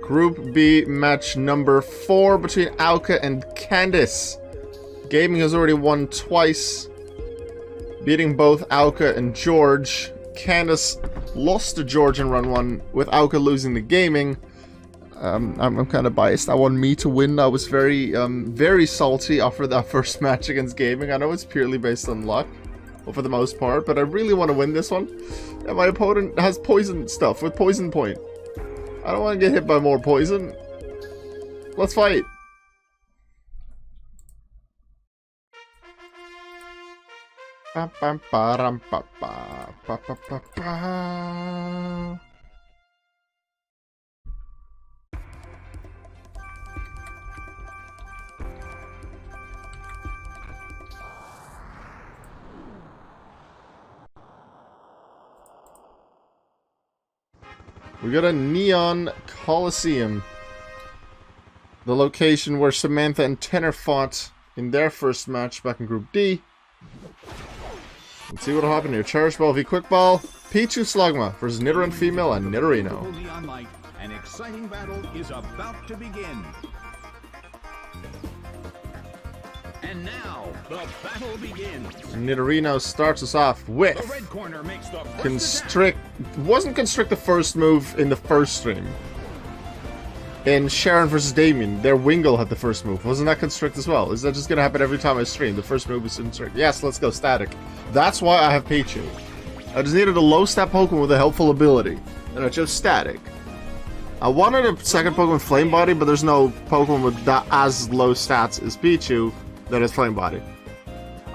Group B match number 4 between Auke and Candice. Gaming has already won twice, beating both Auke and George. Candice lost to George in run 1, with Auke losing the gaming. I'm kind of biased. I want me to win. I was very salty after that first match against gaming. I know it's purely based on luck, well, for the most part, but I really want to win this one. And my opponent has poison stuff with poison point. I don't want to get hit by more poison. Let's fight. Ba, ba, ba, ram, ba, ba, ba, ba, ba, ba. We got a Neon Coliseum. The location where Samantha and Tenor fought in their first match back in Group D. Let's see what'll happen here. Cherish Ball v Quick Ball. Pichu Slugma versus Nidoran Female and Nidorino. An exciting battle is about to begin. And now, the battle begins. Nidorino starts us off with the red corner makes the Constrict. Wasn't Constrict the first move in the first stream? In Sharon versus Damien, their Wingull had the first move. Wasn't that Constrict as well? Is that just gonna happen every time I stream? The first move is Constrict. Yes, let's go Static. That's why I have Pichu. I just needed a low stat Pokemon with a helpful ability, and I chose Static. I wanted a second Pokemon Flame Body, but there's no Pokemon with that as low stats as Pichu that is Flame Body.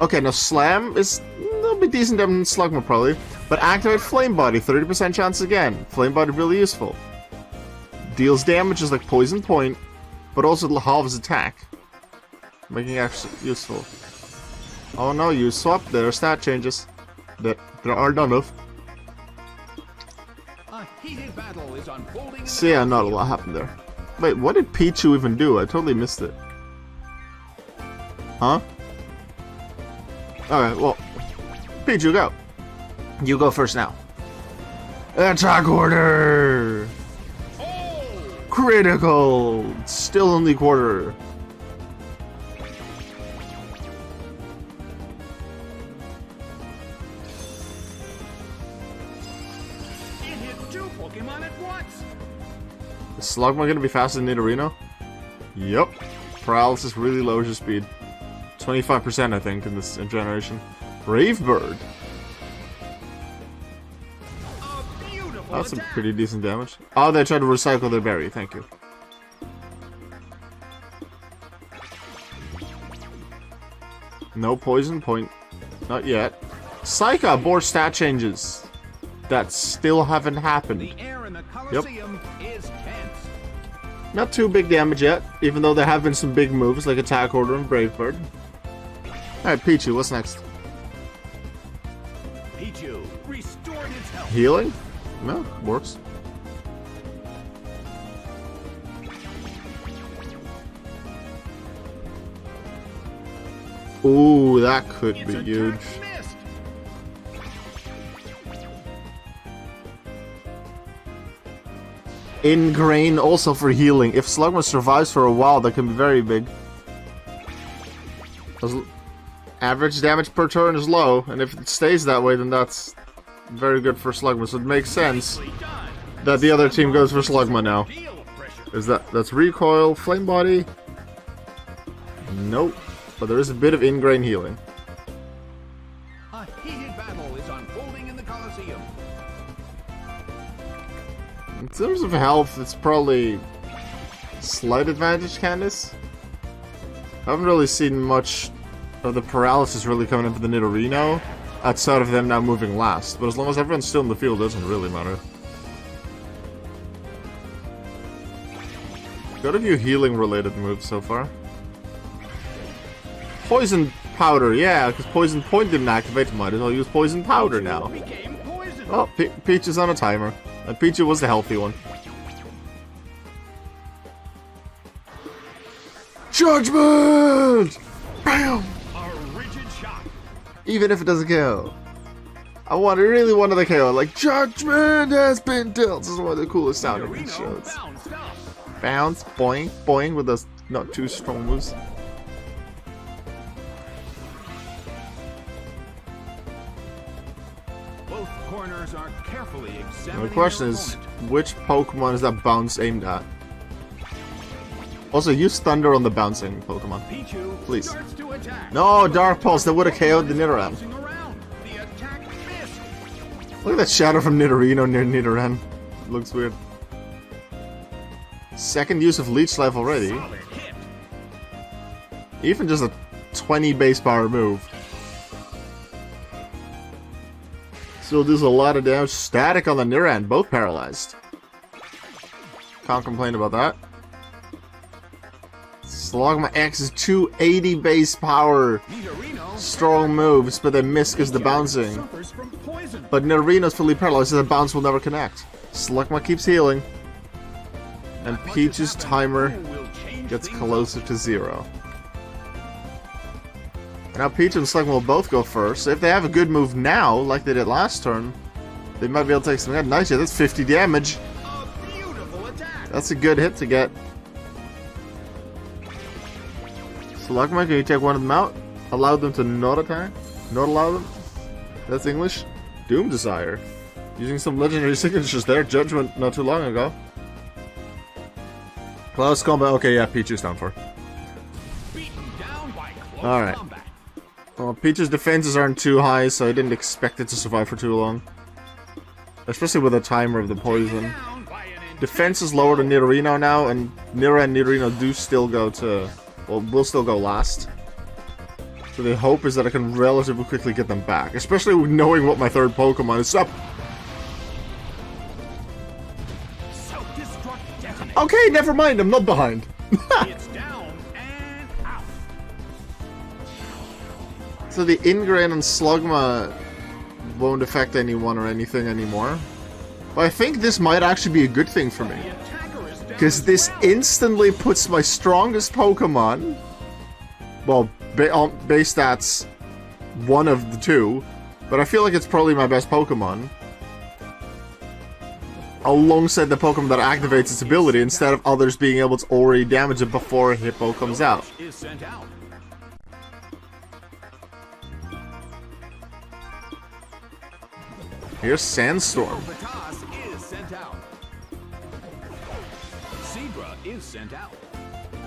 Okay, now Slam is a little bit decent than Slugma probably, but activate Flame Body, 30% chance again. Flame Body really useful. Deals damage is like Poison Point, but also halves attack, making it actually useful. Oh no, you swapped their stat changes. There are none of. A heated battle is unfolding. So yeah, not a lot happened there. Wait, what did Pichu even do? I totally missed it. Huh? Alright, well, Pichu, go. You go first now. Attack order! Oh! Critical! Still only quarter. It hit 2 Pokemon at once. Is Slugma gonna be faster than Nidorino? Yup. Paralysis really lowers your speed. 25% I think in this generation. Brave Bird. That's some pretty decent damage. Oh, they tried to recycle their berry. Thank you. No poison point. Not yet. Psycha bore stat changes that still haven't happened. The air in the Coliseum is tense. Not too big damage yet, even though there have been some big moves like Attack Order and Brave Bird. Alright, Pichu, what's next? Pichu restored its health. Healing? No, works. Ooh, that could be huge. Missed. Ingrain also for healing. If Slugma survives for a while, that can be very big. Average damage per turn is low, and if it stays that way, then that's very good for Slugma. So it makes sense that the other team goes for Slugma now. That's Recoil, Flame Body? Nope. But there is a bit of ingrain healing. A heated battle is unfolding in the Coliseum. In terms of health, it's probably slight advantage, Candice. I haven't really seen much of the paralysis really coming in for the Nidorino, outside of them now moving last. But as long as everyone's still in the field, it doesn't really matter. Got a few healing related moves so far. Poison Powder, yeah, because Poison Point didn't activate, might as well use Poison Powder now. Oh, Peach is on a timer. And Pichu was the healthy one. Judgment! Bam! A rigid shot. Even if it doesn't kill. I really wanted the KO. Like, Judgment has been dealt. This is one of the coolest sounding shows. Bounce, boing, boing with those not too strong moves. Both corners are carefully examining. The question is, which Pokemon is that bounce aimed at? Also, use Thunder on the bouncing Pokemon. Pichu Please. starts to attack. No, Dark Pulse, that would have KO'd the Nidoran. Bouncing around. The attack missed. Look at that shadow from Nidorino near Nidoran. Looks weird. Second use of Leech Life already. Solid hit. Even just a 20 base power move. Still does a lot of damage. Static on the Nidoran, both paralyzed. Can't complain about that. Slugma X is 280 base power. Nidorino Strong moves, but they miss because the bouncing. suffers from poison. But Nidorino's fully paralyzed, so the bounce will never connect. Slugma keeps healing. And Not much Peach's has happened. timer Who will change gets things closer to 0. Now Peach and Slugma will both go first. So if they have a good move now, like they did last turn, they might be able to take some. Nice, yeah, that's 50 damage. up? A beautiful attack. That's a good hit to get. Slugma, can you take one of them out? Allow them to not attack? Not allow them? That's English. Doom Desire. Using some legendary signatures there. Judgment not too long ago. Close combat. Okay, yeah, Peach's down for. Beaten down by close Alright. combat. Well, Peach's defenses aren't too high, so I didn't expect it to survive for too long. Especially with a timer of the poison. Down by an Defense is lower than Nidorino now, and Nira and Nidorino do still go to... Well, will still go last. So the hope is that I can relatively quickly get them back. Especially knowing what my third Pokemon is up. self-destruct detonate. Okay, never mind, I'm not behind. It's down and out. So the Ingrain and Slugma won't affect anyone or anything anymore. But I think this might actually be a good thing for me. The attacker is down. Because this instantly puts my strongest Pokemon, well, base stats, one of the two, but I feel like it's probably my best Pokemon, alongside the Pokemon that activates its ability instead of others being able to already damage it before a Hippo comes out. Is sent out. Here's Sandstorm. Batas is sent out. Zebra is sent out.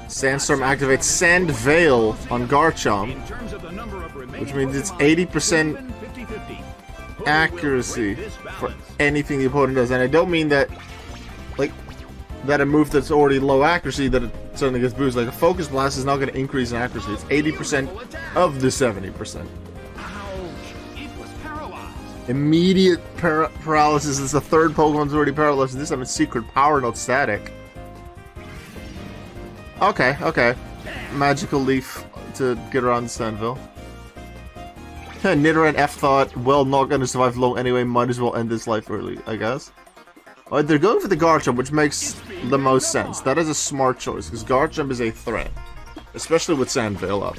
Sandstorm activates Sand Veil on Garchomp, In terms of the number of remaining which means it's Pokemon, 80% even 50-50. Who will accuracy break this for balance? anything the opponent does. And I don't mean that, like, that a move that's already low accuracy that it suddenly gets boosted. Like, a Focus Blast is not going to increase in accuracy. It's 80% of the 70%. Ouch! It was paralyzed. Immediate paralysis is the third Pokemon's already paralyzed. This time it's Secret Power, not Static. Okay, okay. Magical Leaf to get around Sandville. Nidoran F thought, well, not gonna survive long anyway, might as well end this life early, I guess. Alright, they're going for the Garchomp, which makes the most sense. That is a smart choice, because Garchomp is a threat. Especially with Sandvale up.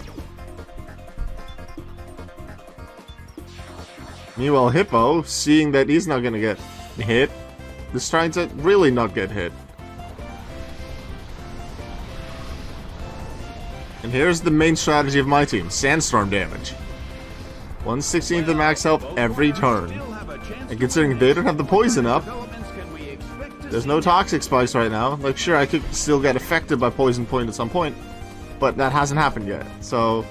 Meanwhile, Hippo, seeing that he's not gonna get hit, is trying to really not get hit. And here's the main strategy of my team, Sandstorm damage. 1/16 of max health every turn. And considering they don't have the poison up, there's no Toxic Spikes right now. Like, sure, I could still get affected by Poison Point at some point, but that hasn't happened yet. So,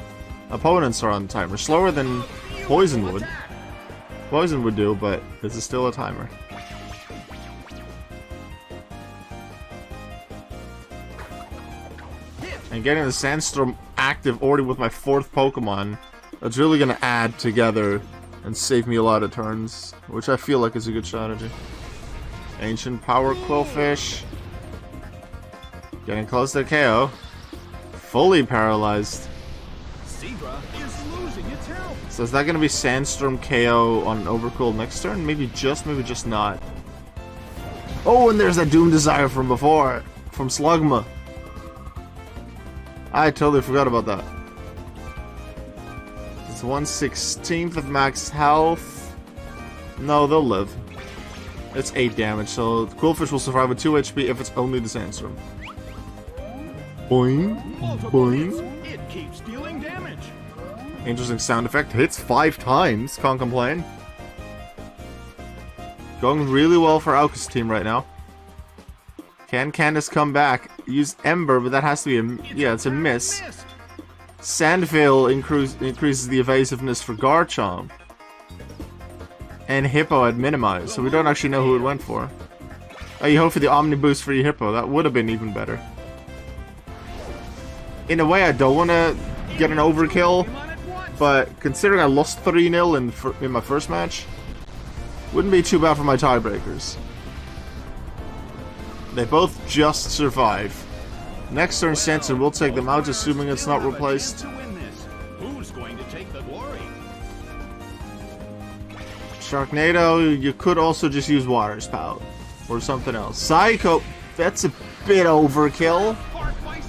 opponents are on timer. Slower than Poison would. Poison would do, but this is still a timer. And getting the Sandstorm active already with my fourth Pokemon, that's really going to add together and save me a lot of turns, which I feel like is a good strategy. Ancient Power Quillfish. Getting close to KO. Fully paralyzed. Zebra is losing its health. So is that going to be Sandstorm KO on Overcooled next turn? Maybe just not. Oh, and there's that Doom Desire from before. From Slugma. I totally forgot about that. It's 1/16 of max health. No, they'll live. It's 8 damage, so Quillfish will survive with 2 HP if it's only the Sandstorm. Boing. Multiple hits. Boing. It keeps dealing damage. Interesting sound effect. Hits 5 times. Can't complain. Going really well for Auke's team right now. Can Candice come back? Use Ember, but that has to be a... Yeah, it's a miss. Sandvale increases the evasiveness for Garchomp. And Hippo at minimize, so we don't actually know who it went for. Oh, you hope for the Omni Boost for your Hippo. That would have been even better. In a way, I don't want to get an overkill, but considering I lost 3-0 in my first match, wouldn't be too bad for my tiebreakers. They both just survive. Next turn, Sandstorm will take them out, assuming it's not replaced. Who's going to take the glory? Sharknado, you could also just use Water Spout. Or something else. Psycho, that's a bit overkill.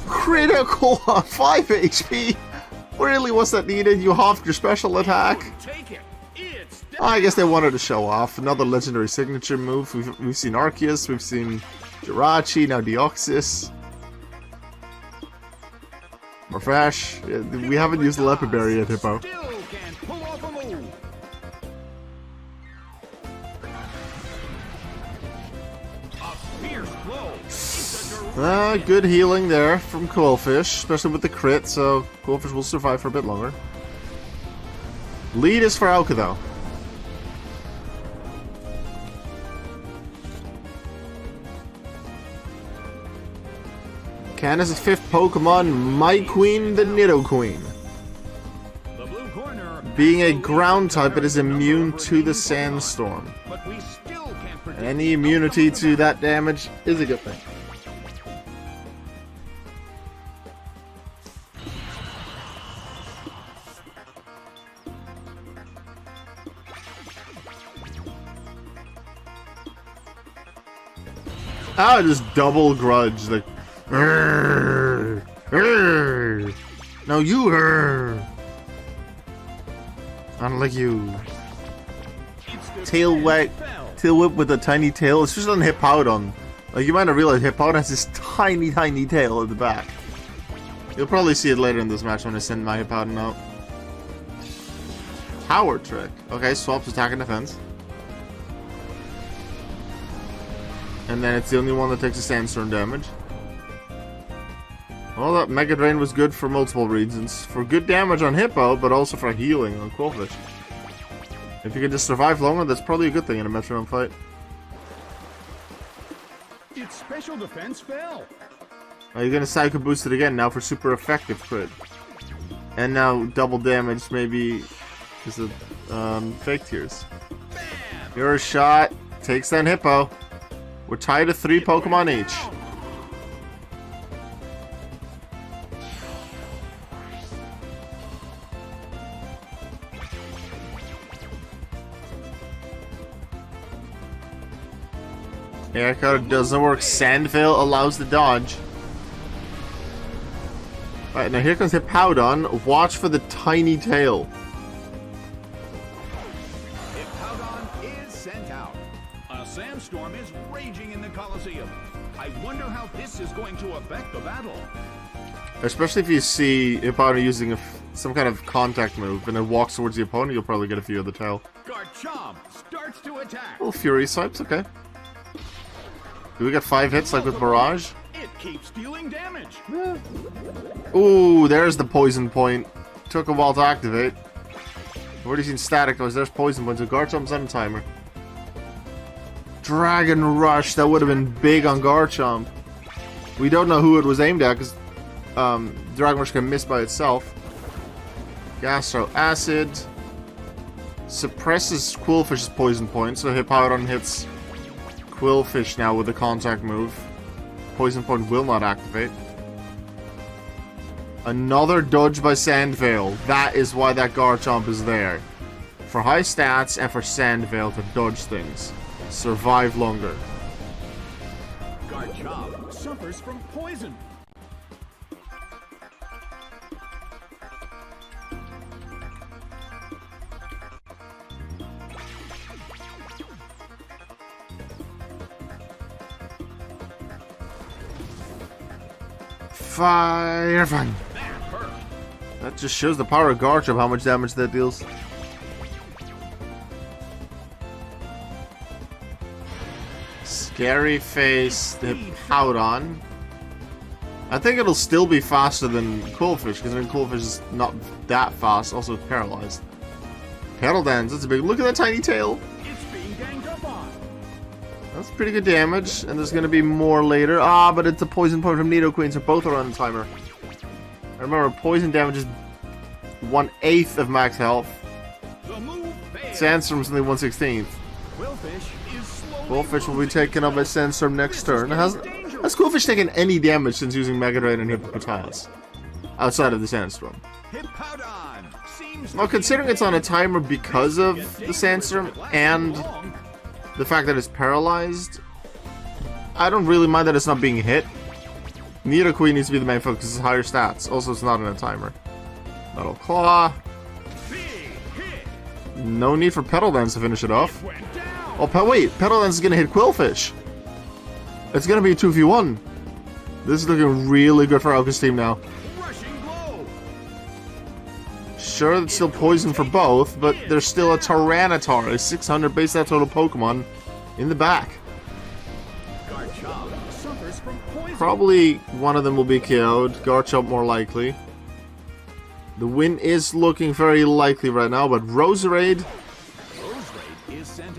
Critical on 5 HP. Really, was that needed? You halved your special attack. I guess they wanted to show off. Another legendary signature move. We've seen Arceus, we've seen Jirachi, now Deoxys. Morphash. Yeah, we haven't used the Leopard Berry yet, Hippo. Good healing there from Quillfish, especially with the crit, so Quillfish will survive for a bit longer. Lead is for Auke, though. Candice's 5th Pokemon, My Queen, the Nidoqueen. Being a ground type, it is immune to the Sandstorm. And any immunity to that damage is a good thing. I just double grudge, like, no, you, unlike you. Tail whip with a tiny tail. It's just on Hippowdon. Like, you might not realize Hippowdon has this tiny tail at the back. You'll probably see it later in this match when I send my Hippowdon out. Power Trick. Okay, swaps attack and defense. And then it's the only one that takes a Sandstorm damage. Well, that Mega Drain was good for multiple reasons. For good damage on Hippo, but also for healing on Quillfish. If you can just survive longer, that's probably a good thing in a Metronome fight. Its special defense fell. You're gonna Psycho Boost it again now for super effective crit. And now double damage maybe is a Fake Tears. Your shot takes down Hippo. We're tied to 3 Pokemon each. Air card doesn't work. Sandvale allows the dodge. Alright, now here comes Hippowdon. Watch for the tiny tail. Hippowdon is sent out. A sandstorm is raging in the Colosseum. I wonder how this is going to affect the battle. Especially if you see Hippowdon using some kind of contact move and it walks towards the opponent, you'll probably get a few of the tail. Garchomp starts to attack. Little Fury Swipes, okay. Do we get 5 hits like with Barrage? It keeps dealing damage. Yeah. Ooh, there's the poison point. Took a while to activate. I've already seen static noise. There's poison point, so Garchomp's on a timer. Dragon Rush, that would have been big on Garchomp. We don't know who it was aimed at, because Dragon Rush can miss by itself. Gastro Acid. Suppresses Quillfish's poison point, so Hippowdon hits Quillfish now with a contact move. Poison point will not activate. Another dodge by Sandvale. That is why that Garchomp is there. For high stats and for Sandvale to dodge things. Survive longer. Garchomp suffers from poison. Fire Fang. That just shows the power of Garchomp, how much damage that deals. Scary Face, the Hippowdon. I think it'll still be faster than Quillfish, because Quillfish is not that fast, also paralyzed. Petal Dance, that's a big... Look at that tiny tail! It's being ganged up on. That's pretty good damage, and there's gonna be more later. Ah, but it's a poison point from Nidoqueen, so both are on the timer. I remember, poison damage is 1/8 of max health. The move fails. Sandstorm's only 1/16. Quillfish is slowly Quillfish will be losing taken up by Sandstorm next turn. Has Quillfish taken any damage since using Mega Drain and Hippopotas? Outside of the Sandstorm. Hippowdon seems Well, considering it's on a timer because of the Sandstorm and the fact that it's paralyzed, I don't really mind that it's not being hit. Nidoqueen needs to be the main focus, it's higher stats. Also, it's not on a timer. Metal Claw. No need for Petal Dance to finish it off. Oh, wait, Petal Dance is going to hit Quillfish. It's going to be a 2v1. This is looking really good for Auke's team now. Sure, it's still poison for both, but there's still a Tyranitar, a 600 base stat total Pokemon, in the back. Probably one of them will be KO'd. Garchomp more likely. The win is looking very likely right now, but Roserade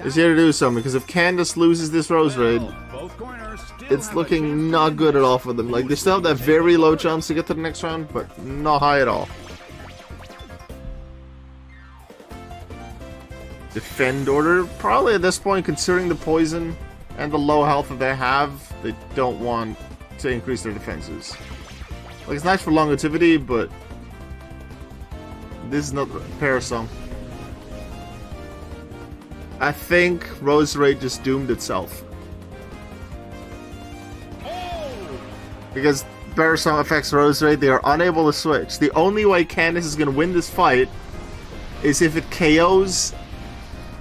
is here to do something, because if Candice loses this Roserade, it's looking not good at all for them. Like, they still have that very low chance to get to the next round, but not high at all. Defend order, probably at this point, considering the poison and the low health that they have, they don't want to increase their defenses. Like, it's nice for longevity, but this is not Parasong. I think Roserade just doomed itself. Because Parasong affects Roserade, they are unable to switch. The only way Candice is going to win this fight is if it KOs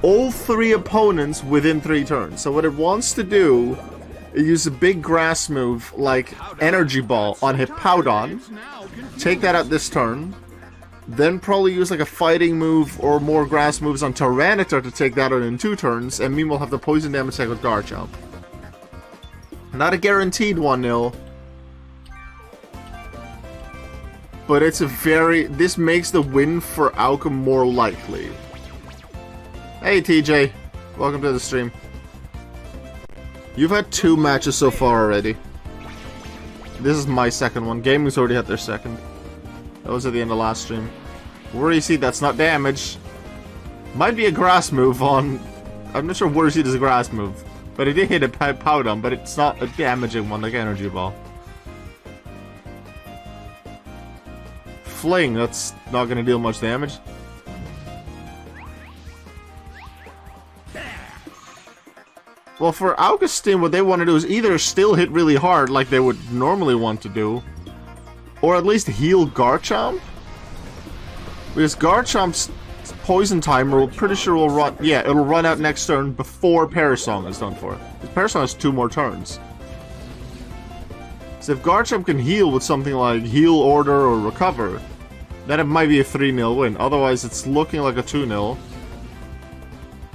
all 3 opponents within 3 turns. So what it wants to do is use a big grass move like Energy Ball on Hippowdon, take that out this turn, then probably use like a fighting move or more grass moves on Tyranitar to take that out in 2 turns, and meanwhile have the poison damage take with Garchomp. Not a guaranteed 1-0, but it's a very... This makes the win for Auke more likely. Hey TJ, welcome to the stream. You've had 2 matches so far already. This is my second one. Gaming's already had their second. That was at the end of last stream. Worry Seed, that's not damage. Might be a grass move on... I'm not sure Worry Seed is a grass move. But it did hit a Powdon, but it's not a damaging one like Energy Ball. Fling, that's not going to deal much damage. Well, for Auke's team, what they want to do is either still hit really hard, like they would normally want to do, or at least heal Garchomp. Because Garchomp's poison timer, we're pretty sure will run... Yeah, it'll run out next turn before Parasong is done for. Parasong has 2 more turns. So if Garchomp can heal with something like Heal, Order, or Recover, then it might be a 3-0 win. Otherwise, it's looking like a 2-0.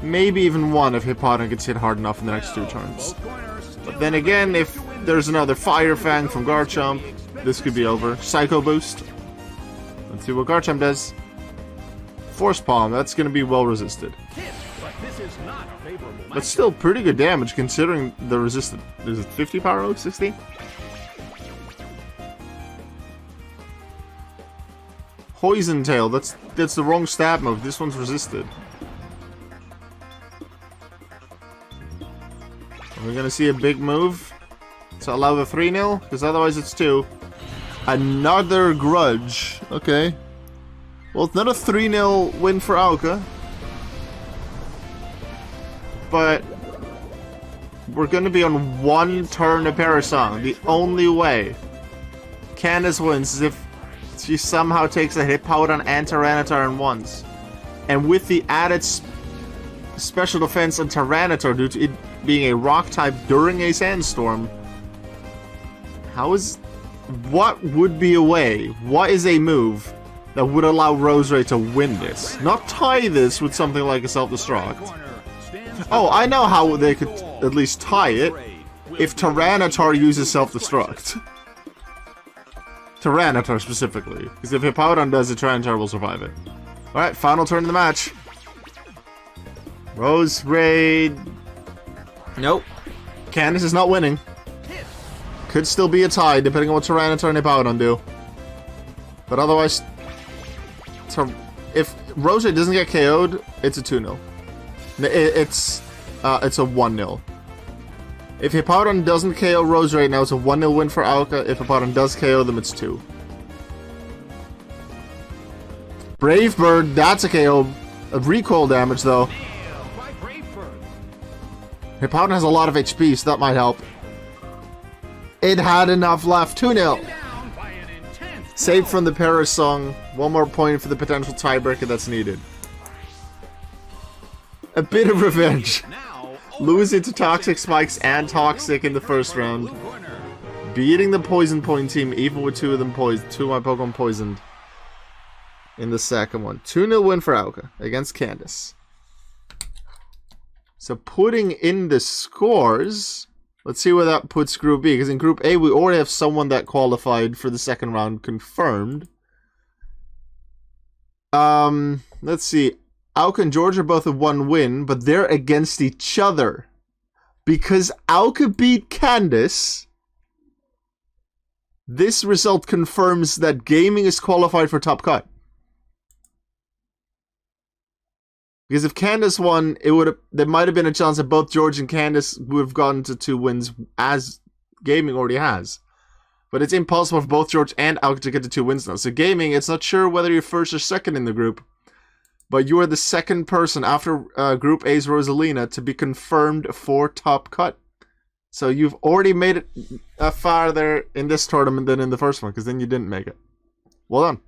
Maybe even 1 if Hippowdon gets hit hard enough in the next 2 turns. But then again, if there's another Fire Fang from Garchomp, this could be over. Psycho Boost. Let's see what Garchomp does. Force Palm, that's going to be well resisted. But still pretty good damage considering the resisted. Is it 50 power move? 60? Poison Tail, that's the wrong stab move. This one's resisted. We're gonna see a big move to allow the 3-0, because otherwise it's 2. Another Grudge. Okay. Well, it's not a 3-0 win for Auke. But we're gonna be on 1 turn of Parasong. The only way Candice wins is if she somehow takes a Hippowdon and Tyranitar in once. And with the added special defense on Tyranitar due to it being a rock type during a Sandstorm, how is what would be a way? What is a move that would allow Roserade to win this? Not tie this with something like a self-destruct. Oh, I know how they could at least tie it. If Tyranitar uses self-destruct. Tyranitar specifically. Because if Hippowdon does it, Tyranitar will survive it. Alright, final turn of the match. Roserade. Nope. Candice is not winning. Could still be a tie, depending on what Tyranitar and Hippowdon do. But otherwise... if Roserade doesn't get KO'd, it's a 2-0. It's a 1-0. If Hippowdon doesn't KO Roserade, now it's a 1-0 win for Auke. If Hippowdon does KO them, it's 2. Brave Bird, that's a KO. A recoil damage, though. Hippowdon has a lot of HP, so that might help. It had enough left. 2-0. Saved from the Paris song. One more point for the potential tiebreaker that's needed. A bit of revenge. Losing to Toxic Spikes and Toxic in the first round. Beating the Poison Point team, even with 2 of them poisoned. 2 of my Pokemon poisoned. In the second one. 2-0 win for Auke against Candice. So putting in the scores, let's see where that puts Group B. Because in Group A, we already have someone that qualified for the second round confirmed. Let's see. Auke and George are both a 1 win, but they're against each other. Because Auke beat Candice, this result confirms that Gaming is qualified for Top Cut. Because if Candice won, there might have been a chance that both George and Candice would have gotten to 2 wins, as Gaming already has. But it's impossible for both George and Auke to get to 2 wins now. So Gaming, it's not sure whether you're first or second in the group. But you are the second person after Group A's Rosalina to be confirmed for Top Cut. So you've already made it farther in this tournament than in the first one, because then you didn't make it. Well done.